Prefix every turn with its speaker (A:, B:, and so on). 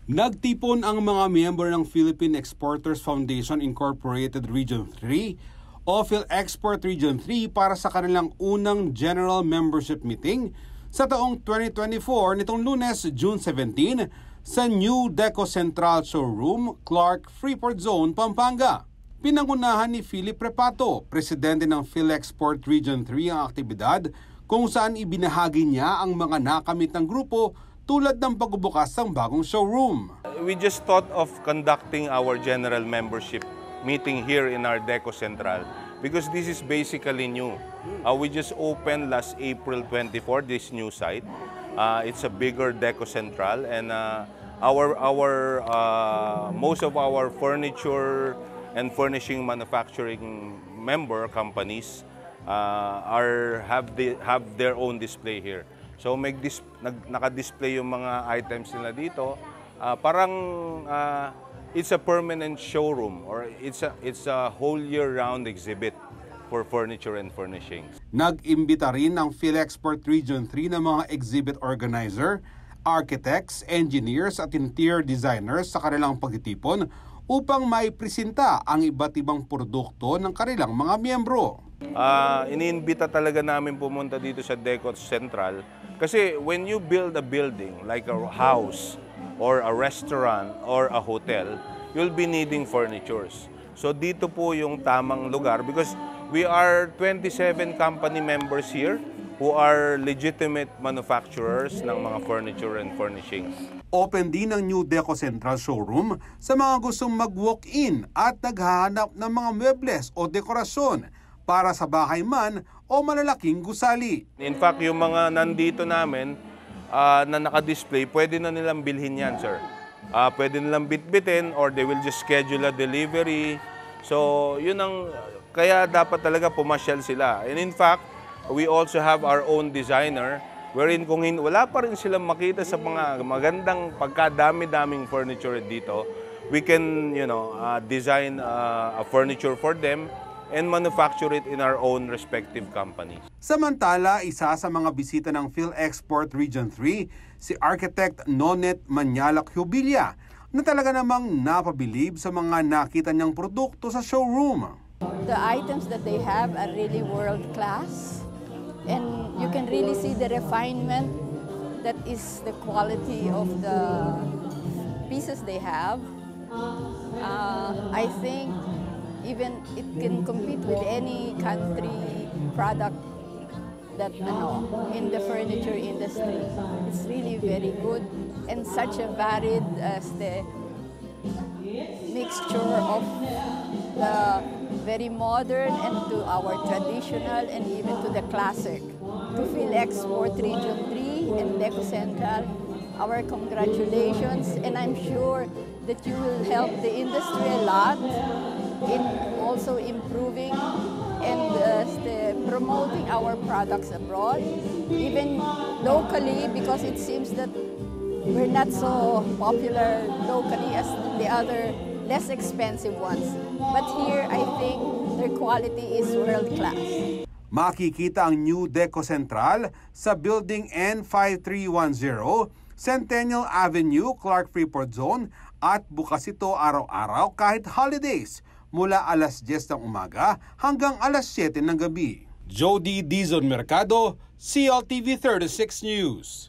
A: Nagtipon ang mga miyembro ng Philippine Exporters Foundation Incorporated Region 3 o PhilExport Region 3 para sa kanilang unang General Membership Meeting sa taong 2024 nitong Lunes, June 17 sa New Deco Central Showroom, Clark, Freeport Zone, Pampanga. Pinangunahan ni Philip Repato, presidente ng PhilExport Region 3 ang aktibidad kung saan ibinahagi niya ang mga nakamit ng grupo tulad ng pagbubukas ng bagong showroom.
B: We just thought of conducting our general membership meeting here in our Deco Central because this is basically new. We just opened last April 24 this new site. It's a bigger Deco Central, and most of our furniture and furnishing manufacturing member companies have their own display here. So naka-display yung mga items nila dito. It's a permanent showroom, or it's a whole year-round exhibit for furniture and furnishings.
A: Nag-imbita rin ng PhilExport Region 3 ng mga exhibit organizer, architects, engineers at interior designers sa kanilang pagtitipon upang maipresenta ang iba't ibang produkto ng kanilang mga miyembro.
B: Iniimbita talaga namin pumunta dito sa Deco Central kasi when you build a building like a house or a restaurant or a hotel, you'll be needing furnitures. So dito po yung tamang lugar because we are 27 company members here who are legitimate manufacturers ng mga furniture and furnishings.
A: Open din ang New Deco Central Showroom sa mga gustong mag-walk-in at naghahanap ng mga muebles o dekorasyon para sa bahay man o malalaking gusali.
B: In fact, yung mga nandito namin na naka-display, pwede na nilang bilhin yan, sir. Pwede nilang bitbitin or they will just schedule a delivery. So, yun ang, kaya dapat talaga pumasyal sila. And in fact, we also have our own designer wherein kung wala pa rin silang makita sa mga magandang pagkadami-daming furniture dito, we can, design a furniture for them and manufacture it in our own respective companies.
A: Samantala, isa sa mga bisita ng PhilExport Region 3, si Architect Nonet Manyalak Hubilia, na talaga namang napabilib sa mga nakita niyang produkto sa showroom.
C: The items that they have are really world-class, and you can really see the refinement that is the quality of the pieces they have. I think even it can compete with any country product that in the furniture industry. It's really very good and such a varied the mixture of the very modern and to our traditional and even to the classic. To PhilExport Region 3 and Deco Central, our congratulations, and I'm sure that you will help the industry a lot in also improving and promoting our products abroad, even locally, because it seems that we're not so popular locally as the other less expensive ones. But here, I think their quality is world-class.
A: Makikita ang New Deco Central sa Building N5310, Centennial Avenue, Clark, Freeport Zone, at bukas ito araw-araw kahit holidays mula alas 10 ng umaga hanggang alas 7 ng gabi. Jody Dizon Mercado, CLTV 36 News.